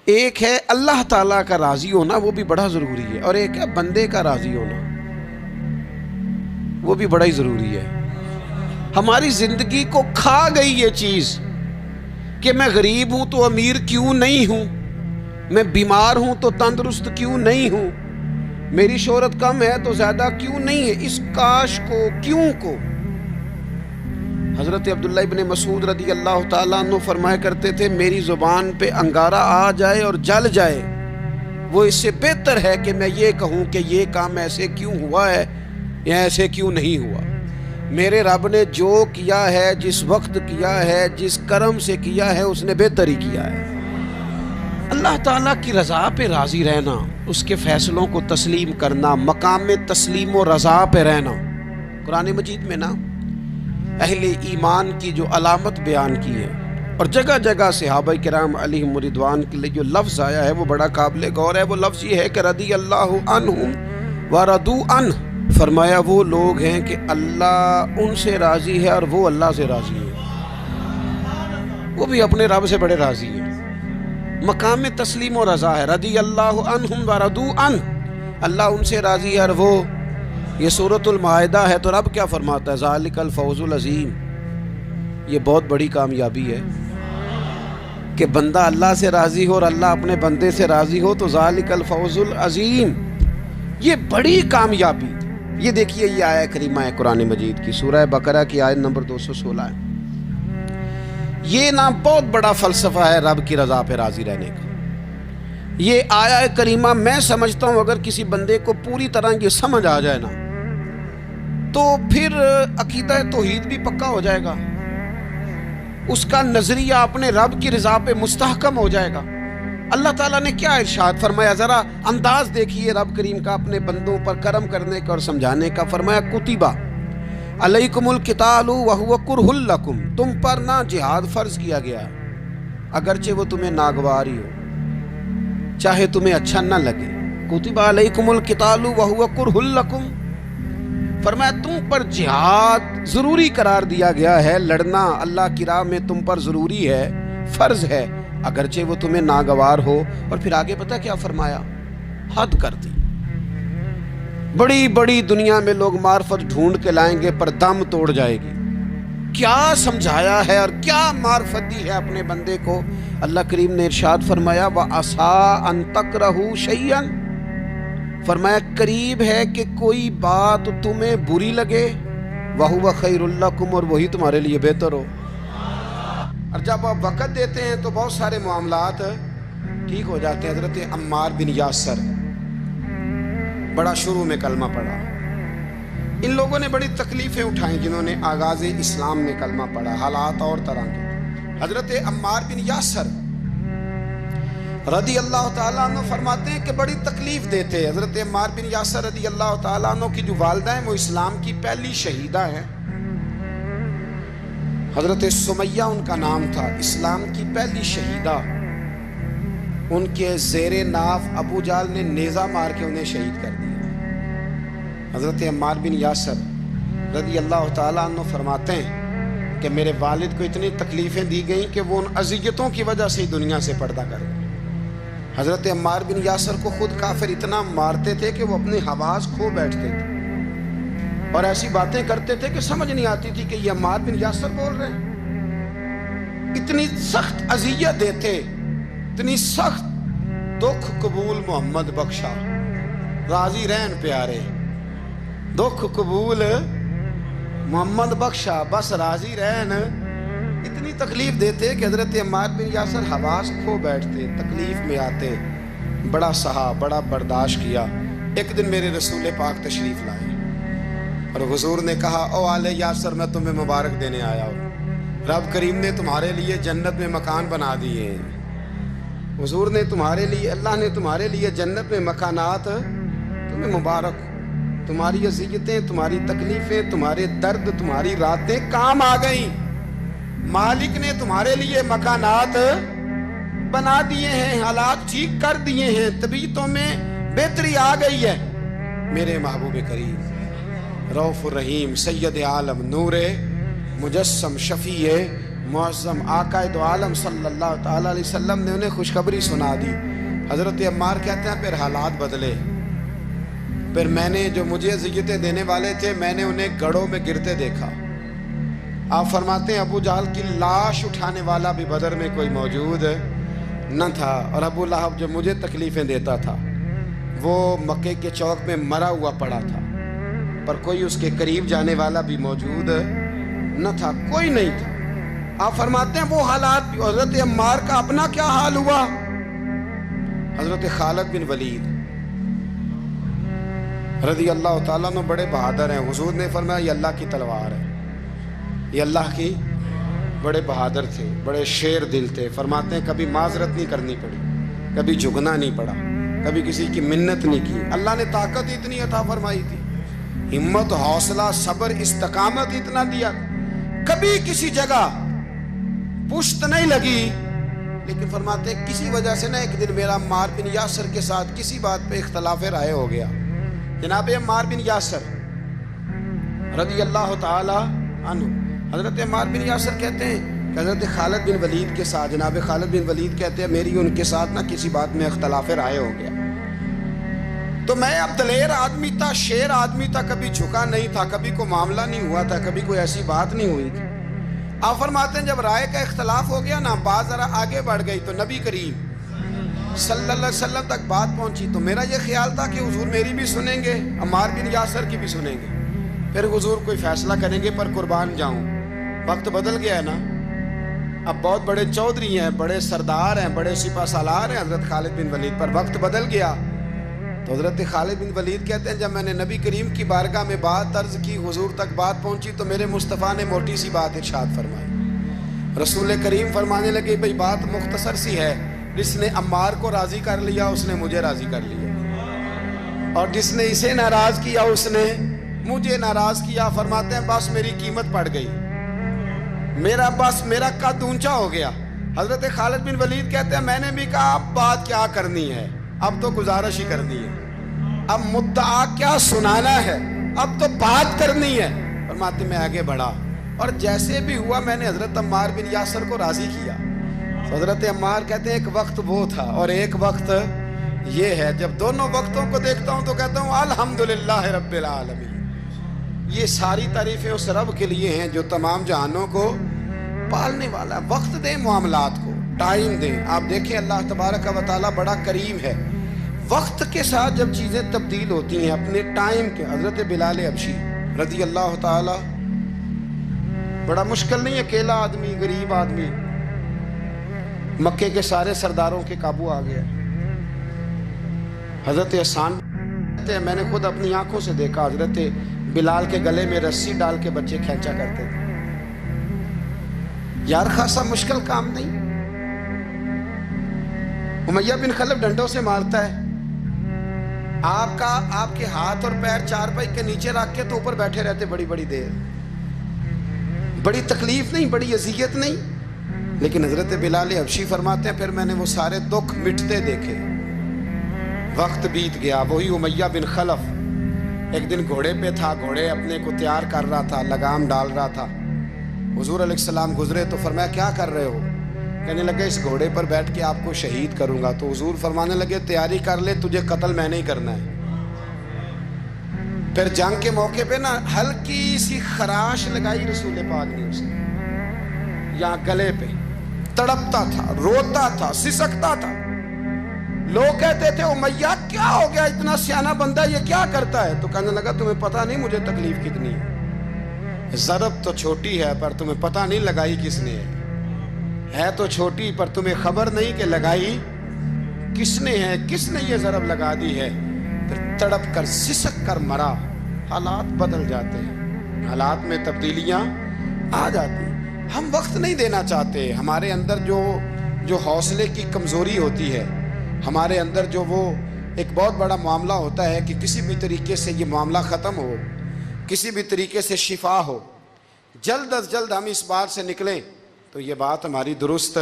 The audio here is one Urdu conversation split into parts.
ایک ہے اللہ تعالیٰ کا راضی ہونا، وہ بھی بڑا ضروری ہے، اور ایک ہے بندے کا راضی ہونا، وہ بھی بڑا ہی ضروری ہے۔ ہماری زندگی کو کھا گئی یہ چیز کہ میں غریب ہوں تو امیر کیوں نہیں ہوں، میں بیمار ہوں تو تندرست کیوں نہیں ہوں، میری شہرت کم ہے تو زیادہ کیوں نہیں ہے، اس کاش کو کیوں کو۔ حضرت عبداللہ ابن مسعود رضی اللہ تعالیٰ عنہ فرمایا کرتے تھے، میری زبان پہ انگارہ آ جائے اور جل جائے، وہ اس سے بہتر ہے کہ میں یہ کہوں کہ یہ کام ایسے کیوں ہوا ہے یا ایسے کیوں نہیں ہوا۔ میرے رب نے جو کیا ہے، جس وقت کیا ہے، جس کرم سے کیا ہے، اس نے بہتر ہی کیا ہے۔ اللہ تعالیٰ کی رضا پہ راضی رہنا، اس کے فیصلوں کو تسلیم کرنا، مقام تسلیم و رضا پہ رہنا۔ قرآن مجید میں نا اہل ایمان کی جو علامت بیان کی ہے، اور جگہ جگہ صحابہ کرام علیہم رضوان کے لیے جو لفظ آیا ہے وہ بڑا قابل غور ہے۔ وہ لفظ یہ ہے کہ رضی اللہ عنہم ورضوا عنہ، فرمایا وہ لوگ ہیں کہ اللہ ان سے راضی ہے اور وہ اللہ سے راضی ہے، وہ بھی اپنے رب سے بڑے راضی ہیں۔ مقام تسلیم و رضا ہے، رضی اللہ عنہم ورضوا عنہ، اللہ ان سے راضی ہے اور وہ، یہ سورۃ المائدہ ہے۔ تو رب کیا فرماتا ہے؟ ذالک الفوز العظیم، یہ بہت بڑی کامیابی ہے کہ بندہ اللہ سے راضی ہو اور اللہ اپنے بندے سے راضی ہو، تو ذالک الفوز العظیم، یہ بڑی کامیابی۔ یہ دیکھیے، یہ آیہ کریمہ ہے قرآن مجید کی، سورہ بقرہ کی آیت نمبر 216 ہے۔ یہ نا بہت بڑا فلسفہ ہے رب کی رضا پہ راضی رہنے کا۔ یہ آیہ کریمہ میں سمجھتا ہوں اگر کسی بندے کو پوری طرح یہ سمجھ آ جائے نا، تو پھر عقیدہ توحید بھی پکا ہو جائے گا، اس کا نظریہ اپنے رب کی رضا پہ مستحکم ہو جائے گا۔ اللہ تعالیٰ نے کیا ارشاد فرمایا، ذرا انداز دیکھیے رب کریم کا اپنے بندوں پر کرم کرنے کا اور سمجھانے کا۔ فرمایا کتبہ علیکم القتال وہو کرہ لکم، تم پر نہ جہاد فرض کیا گیا اگرچہ وہ تمہیں ناگواری ہو، چاہے تمہیں اچھا نہ لگے۔ کتبہ علیکم القتال وہو کرہ لکم، فرمایا تم پر جہاد ضروری قرار دیا گیا ہے، لڑنا اللہ کی راہ میں تم پر ضروری ہے، فرض ہے، اگرچہ وہ تمہیں ناگوار ہو۔ اور پھر آگے پتہ کیا فرمایا؟ حد کر دی۔ بڑی بڑی دنیا میں لوگ معرفت ڈھونڈ کے لائیں گے پر دم توڑ جائے گی۔ کیا سمجھایا ہے اور کیا معرفت دی ہے اپنے بندے کو؟ اللہ کریم نے ارشاد فرمایا وَعَسَىٰ أَن تَكْرَهُوا شَيْئًا، فرمایا قریب ہے کہ کوئی بات تمہیں بری لگے، وَهُوَ خَيْرٌ لَكُمْ، اور وہی تمہارے لیے بہتر ہو۔ اور جب آپ وقت دیتے ہیں تو بہت سارے معاملات ٹھیک ہو جاتے ہیں۔ حضرت عمار بن یاسر بڑا شروع میں کلمہ پڑھا، ان لوگوں نے بڑی تکلیفیں اٹھائیں جنہوں نے آغاز اسلام میں کلمہ پڑھا، حالات اور طرح کے۔ حضرت عمار بن یاسر رضی اللہ تعالیٰ عنہ فرماتے ہیں کہ بڑی تکلیف دیتے۔ حضرت عمار بن یاسر رضی اللہ تعالیٰ عنہ کی جو والدہ ہیں وہ اسلام کی پہلی شہیدہ ہیں، حضرت سمیہ ان کا نام تھا، اسلام کی پہلی شہیدہ۔ ان کے زیر ناف ابو جہل نے نیزہ مار کے انہیں شہید کر دیا۔ حضرت عمار بن یاسر رضی اللہ تعالیٰ عنہ فرماتے ہیں کہ میرے والد کو اتنی تکلیفیں دی گئیں کہ وہ ان اذیتوں کی وجہ سے دنیا سے پردہ کر گئے۔ حضرت عمار بن یاسر کو خود کافر اتنا مارتے تھے کہ وہ اپنے حواس کھو بیٹھتے تھے اور ایسی باتیں کرتے تھے کہ سمجھ نہیں آتی تھی کہ یہ عمار بن یاسر بول رہے ہیں۔ اتنی سخت اذیت دیتے، اتنی سخت۔ دکھ قبول محمد بخشا، راضی رہن پیارے، دکھ قبول محمد بخشا، بس راضی رہن۔ اتنی تکلیف دیتے کہ حضرت عمار بن یاسر حواس کھو بیٹھتے، تکلیف میں آتے، بڑا سہا، بڑا برداشت کیا۔ ایک دن میرے رسول پاک تشریف لائے اور حضور نے کہا او آل یاسر میں تمہیں مبارک دینے آیا ہوں، رب کریم نے تمہارے لیے جنت میں مکان بنا دیے ہیں۔ حضور نے تمہارے لیے، اللہ نے تمہارے لیے جنت میں مکانات، تمہیں مبارک، تمہاری اذیتیں، تمہاری تکلیفیں، تمہارے درد، تمہاری راتیں کام آ گئیں۔ مالک نے تمہارے لیے مکانات بنا دیے ہیں، حالات ٹھیک کر دیے ہیں، طبیعتوں میں بہتری آ گئی ہے۔ میرے محبوب کریم رؤوف الرحیم سید عالم نور مجسم شفیع معظم آقا دو عالم صلی اللہ تعالیٰ علیہ وسلم نے انہیں خوشخبری سنا دی۔ حضرت عمار کہتے ہیں پھر حالات بدلے، پھر میں نے جو مجھے اذیتیں دینے والے تھے میں نے انہیں گڑھوں میں گرتے دیکھا۔ آپ فرماتے ہیں ابو جہل کی لاش اٹھانے والا بھی بدر میں کوئی موجود نہ تھا، اور ابو لہب جو مجھے تکلیفیں دیتا تھا وہ مکے کے چوک میں مرا ہوا پڑا تھا، پر کوئی اس کے قریب جانے والا بھی موجود نہ تھا، کوئی نہیں تھا۔ آپ فرماتے ہیں وہ حالات بھی۔ حضرت عمار کا اپنا کیا حال ہوا؟ حضرت خالد بن ولید رضی اللہ تعالیٰ عنہ بڑے بہادر ہیں۔ حضور نے فرمایا یہ اللہ کی تلوار ہے، یہ اللہ کی، بڑے بہادر تھے، بڑے شیر دل تھے۔ فرماتے ہیں کبھی معذرت نہیں کرنی پڑی، کبھی جھکنا نہیں پڑا، کبھی کسی کی منت نہیں کی۔ اللہ نے طاقت اتنی عطا فرمائی تھی، ہمت، حوصلہ، صبر، استقامت اتنا دیا، کبھی کسی جگہ پشت نہیں لگی۔ لیکن فرماتے ہیں کسی وجہ سے نا ایک دن میرا عمار بن یاسر کے ساتھ کسی بات پہ اختلاف رائے ہو گیا۔ جناب عمار بن یاسر رضی اللہ تعالی عنہ، حضرت عمار بن یاسر کہتے ہیں کہ حضرت خالد بن ولید کے ساتھ، جناب خالد بن ولید کہتے ہیں میری ان کے ساتھ نا کسی بات میں اختلاف رائے ہو گیا، تو میں اب دلیر آدمی تھا، شیر آدمی تھا، کبھی جھکا نہیں تھا، کبھی کوئی معاملہ نہیں ہوا تھا، کبھی کوئی ایسی بات نہیں ہوئی تھی۔ آپ فرماتے ہیں جب رائے کا اختلاف ہو گیا نا، بات ذرا آگے بڑھ گئی تو نبی کریم صلی اللہ علیہ وسلم تک بات پہنچی، تو میرا یہ خیال تھا کہ حضور میری بھی سنیں گے، عمار بن یاسر کی بھی سنیں گے، پھر حضور کوئی فیصلہ کریں گے، پر قربان جاؤں وقت بدل گیا ہے نا، اب بہت بڑے چودھری ہیں، بڑے سردار ہیں، بڑے سپہ سالار ہیں حضرت خالد بن ولید، پر وقت بدل گیا۔ تو حضرت خالد بن ولید کہتے ہیں جب میں نے نبی کریم کی بارگاہ میں بات عرض کی، حضور تک بات پہنچی، تو میرے مصطفیٰ نے موٹی سی بات ارشاد فرمائی۔ رسول کریم فرمانے لگے بھئی بات مختصر سی ہے، جس نے عمار کو راضی کر لیا اس نے مجھے راضی کر لیا، اور جس نے اسے ناراض کیا اس نے مجھے ناراض کیا۔ فرماتے ہیں بس میری قیمت پڑ گئی، میرا قد اونچا ہو گیا۔ حضرت خالد بن ولید کہتے ہیں میں نے بھی کہا اب بات کیا کرنی ہے، اب تو گزارش ہی کرنی ہے، اب مدعا کیا سنانا ہے، اب تو بات کرنی ہے۔ فرماتے میں آگے بڑھا، اور جیسے بھی ہوا میں نے حضرت عمار بن یاسر کو راضی کیا۔ حضرت عمار کہتے ہیں ایک وقت وہ تھا اور ایک وقت یہ ہے، جب دونوں وقتوں کو دیکھتا ہوں تو کہتا ہوں الحمدللہ رب العالمین، یہ ساری تعریفیں اس رب کے لیے ہیں جو تمام جہانوں کو پالنے والا۔ وقت دیں معاملات کو، ٹائم دیں۔ آپ دیکھیں اللہ تبارک و تعالیٰ بڑا کریم ہے، وقت کے ساتھ جب چیزیں تبدیل ہوتی ہیں اپنے ٹائم کے۔ حضرت بلال حبشی رضی اللہ تعالی، بڑا مشکل نہیں، اکیلا آدمی، غریب آدمی، مکے کے سارے سرداروں کے قابو آ گیا۔ حضرت حسان میں نے خود اپنی آنکھوں سے دیکھا، حضرت بلال کے گلے میں رسی ڈال کے بچے کھینچا کرتے تھے۔ یار خاصا مشکل کام نہیں۔ امیہ بن خلف ڈنڈوں سے مارتا ہے، آپ کے ہاتھ اور پیر چارپائی کے نیچے رکھ کے تو اوپر بیٹھے رہتے بڑی بڑی دیر، بڑی تکلیف نہیں، بڑی اذیت نہیں، لیکن حضرت بلال حبشی فرماتے ہیں پھر میں نے وہ سارے دکھ مٹتے دیکھے۔ وقت بیت گیا، وہی امیہ بن خلف ایک دن گھوڑے پہ تھا، گھوڑے اپنے کو تیار کر رہا تھا، لگام ڈال رہا تھا۔ حضور علیہ السلام گزرے تو فرمایا کیا کر رہے ہو؟ کہنے لگے اس گھوڑے پر بیٹھ کے آپ کو شہید کروں گا۔ تو حضور فرمانے لگے تیاری کر لے، تجھے قتل میں نہیں کرنا ہے۔ پھر جنگ کے موقع پہ نا ہلکی سی خراش لگائی رسول پاک نے اسے، یہاں گلے پہ، تڑپتا تھا، روتا تھا، سسکتا تھا۔ لوگ کہتے تھے امیہ کیا ہو گیا، اتنا سیانہ بندہ یہ کیا کرتا ہے؟ تو کہنے لگا تمہیں پتہ نہیں مجھے تکلیف کتنی ہے، ضرب تو چھوٹی ہے پر تمہیں پتہ نہیں لگائی کس نے ہے تو چھوٹی پر تمہیں خبر نہیں کہ لگائی کس نے ہے، کس نے یہ ضرب لگا دی ہے۔ پھر تڑپ کر سسک کر مرا۔ حالات بدل جاتے ہیں، حالات میں تبدیلیاں آ جاتی ہیں۔ ہم وقت نہیں دینا چاہتے، ہمارے اندر جو حوصلے کی کمزوری ہوتی ہے، ہمارے اندر جو وہ ایک بہت بڑا معاملہ ہوتا ہے کہ کسی بھی طریقے سے یہ معاملہ ختم ہو، کسی بھی طریقے سے شفا ہو، جلد از جلد ہم اس بات سے نکلیں، تو یہ بات ہماری درست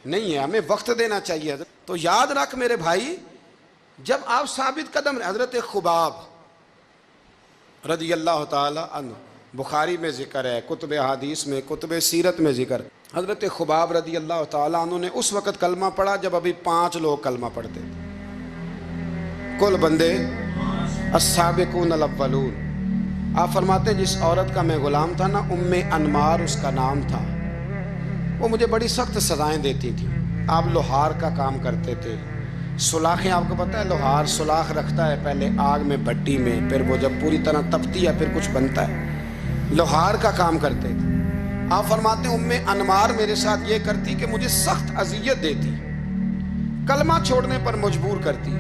نہیں ہے، ہمیں وقت دینا چاہیے۔ تو یاد رکھ میرے بھائی، جب آپ ثابت قدم، حضرت خباب رضی اللہ تعالی عنہ، بخاری میں ذکر ہے، کتب حدیث میں، کتب سیرت میں ذکر، حضرت خباب رضی اللہ تعالیٰ عنہ نے اس وقت کلمہ پڑھا جب ابھی 5 لوگ کلمہ پڑھتے تھے، کل بندے السابقون الاولون۔ آپ فرماتے ہیں جس عورت کا میں غلام تھا نا، ام انمار اس کا نام تھا، وہ مجھے بڑی سخت سزائیں دیتی تھی۔ آپ لوہار کا کام کرتے تھے، سلاخیں، آپ کو پتہ ہے لوہار سلاخ رکھتا ہے پہلے آگ میں بھٹی میں، پھر وہ جب پوری طرح تپتی ہے پھر کچھ بنتا ہے، لوہار کا کام کرتے تھے۔ آپ فرماتے ہیں ام انمار میرے ساتھ یہ کرتی کہ مجھے سخت اذیت دیتی، کلمہ چھوڑنے پر مجبور کرتی۔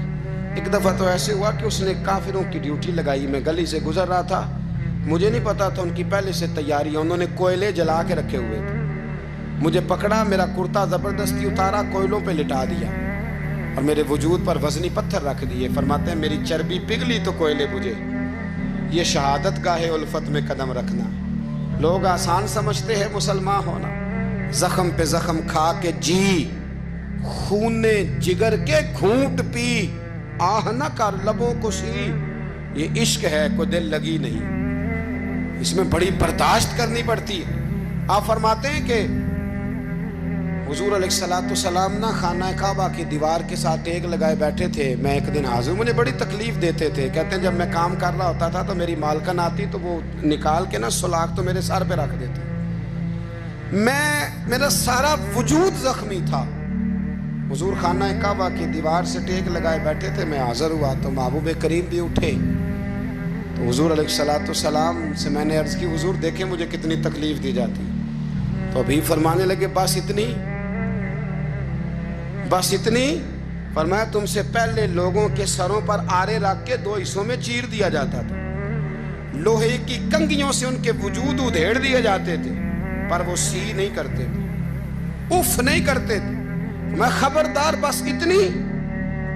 ایک دفعہ تو ایسے ہوا کہ اس نے کافروں کی ڈیوٹی لگائی، میں گلی سے گزر رہا تھا، مجھے نہیں پتا تھا ان کی پہلے سے تیاری ہے، انہوں نے کوئلے جلا کے رکھے ہوئے تھے، مجھے پکڑا، میرا کرتا زبردستی اتارا، کوئلوں پہ لٹا دیا اور میرے وجود پر وزنی پتھر رکھ دیے۔ فرماتے ہیں میری چربی پگھلی تو کوئلے بجھے۔ یہ شہادت گاہ الفت میں قدم رکھنا، لوگ آسان سمجھتے ہیں مسلمان ہونا، زخم پہ زخم کھا کے جی، خون جگر کے گھونٹ پی، آہ نہ کر لبوں کو سی، یہ عشق ہے کوئی دل لگی نہیں، اس میں بڑی برداشت کرنی پڑتی ہے۔ آپ فرماتے ہیں کہ حضور علیہ السلام نہ خانہ کعبہ کی دیوار کے ساتھ ٹیک لگائے بیٹھے تھے، میں ایک دن حاضر، مجھے بڑی تکلیف دیتے تھے، کہتے ہیں جب میں کام کر رہا ہوتا تھا تو میری مالکن آتی تو وہ نکال کے نا سلاخ تو میرے سر پہ رکھ دیتی، میرا سارا وجود زخمی تھا۔ حضور خانہ کعبہ کی دیوار سے ٹیک لگائے بیٹھے تھے، میں حاضر ہوا تو محبوب کریم بھی اٹھے، تو حضور علیہ السلام سے میں نے عرض کی حضور دیکھیں مجھے کتنی تکلیف دی جاتی، تو ابھی فرمانے لگے بس اتنی، فرمایا تم سے پہلے لوگوں کے سروں پر آرے رکھ کے 2 حصوں میں چیر دیا جاتا تھا، لوہے کی کنگھیوں سے ان کے وجود ادھیڑ دیے جاتے تھے، پر وہ سی نہیں کرتے تھے، اف نہیں کرتے تھے، میں خبردار بس اتنی۔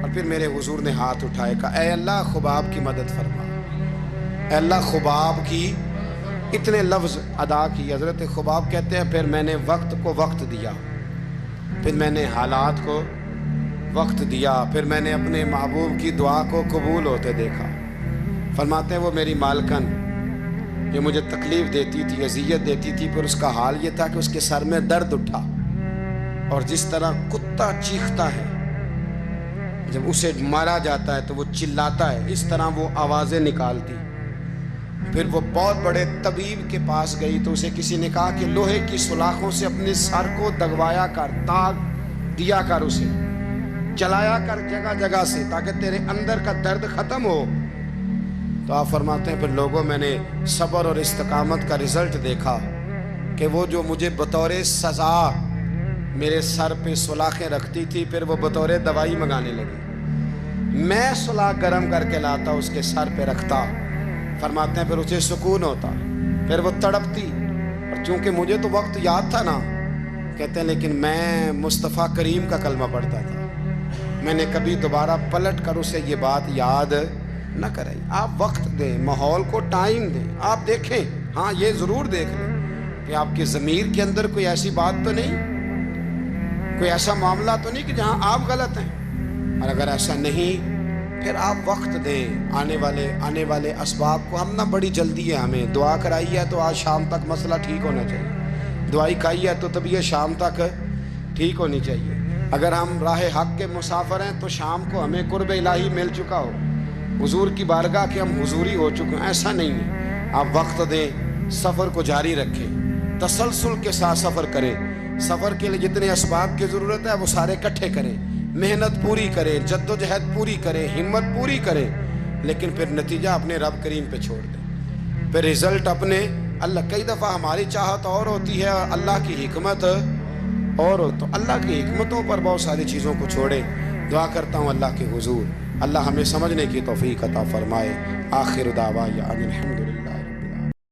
اور پھر میرے حضور نے ہاتھ اٹھائے، کہا اے اللہ خباب کی مدد فرما، اے اللہ خباب کی، اتنے لفظ ادا کی۔ حضرت خباب کہتے ہیں پھر میں نے وقت کو وقت دیا، پھر میں نے حالات کو وقت دیا، پھر میں نے اپنے محبوب کی دعا کو قبول ہوتے دیکھا۔ فرماتے ہیں وہ میری مالکن جو مجھے تکلیف دیتی تھی، اذیت دیتی تھی، پھر اس کا حال یہ تھا کہ اس کے سر میں درد اٹھا، اور جس طرح کتا چیختا ہے جب اسے مارا جاتا ہے تو وہ چلاتا ہے، اس طرح وہ آوازیں نکالتی۔ پھر وہ بہت بڑے طبیب کے پاس گئی تو اسے کسی نے کہا کہ لوہے کی سلاخوں سے اپنے سر کو دگوایا کر، داغ دیا کر، اسے جلایا کر جگہ جگہ سے تاکہ تیرے اندر کا درد ختم ہو۔ تو آپ فرماتے ہیں پھر لوگوں میں نے صبر اور استقامت کا رزلٹ دیکھا کہ وہ جو مجھے بطور سزا میرے سر پہ سلاخیں رکھتی تھی، پھر وہ بطور دوائی منگانے لگی، میں سلاخ گرم کر کے لاتا اس کے سر پہ رکھتا، فرماتے ہیں پھر اسے سکون ہوتا، پھر وہ تڑپتی، اور چونکہ مجھے تو وقت یاد تھا نا، کہتے ہیں لیکن میں مصطفیٰ کریم کا کلمہ پڑھتا تھا، میں نے کبھی دوبارہ پلٹ کر اسے یہ بات یاد نہ کرائی۔ آپ وقت دیں، ماحول کو ٹائم دیں، آپ دیکھیں، ہاں یہ ضرور دیکھ لیں کہ آپ کے ضمیر کے اندر کوئی ایسی بات تو نہیں، کوئی ایسا معاملہ تو نہیں کہ جہاں آپ غلط ہیں، اور اگر ایسا نہیں پھر آپ وقت دیں آنے والے اسباب کو۔ ہم نہ بڑی جلدی ہے، ہمیں دعا کرائی ہے تو آج شام تک مسئلہ ٹھیک ہونا چاہیے، دعائی کھائی ہے تو طبیعت شام تک ٹھیک ہونی چاہیے۔ اگر ہم راہ حق کے مسافر ہیں تو شام کو ہمیں قرب الہی مل چکا ہو، حضور کی بارگاہ کے ہم حضوری ہو چکے ہیں، ایسا نہیں ہے۔ آپ وقت دیں، سفر کو جاری رکھیں، تسلسل کے ساتھ سفر کریں، سفر کے لیے جتنے اسباب کی ضرورت ہے وہ سارے اکٹھے کریں، محنت پوری کریں، جد و جہد پوری کریں، ہمت پوری کریں، لیکن پھر نتیجہ اپنے رب کریم پہ چھوڑ دیں، پھر رزلٹ اپنے اللہ۔ کئی دفعہ ہماری چاہت اور ہوتی ہے اور اللہ کی حکمت اور ہو، تو اللہ کی حکمتوں پر بہت ساری چیزوں کو چھوڑیں۔ دعا کرتا ہوں اللہ کے حضور اللہ ہمیں سمجھنے کی توفیق عطا فرمائے۔ آخر دعوانا ان الحمدللہ۔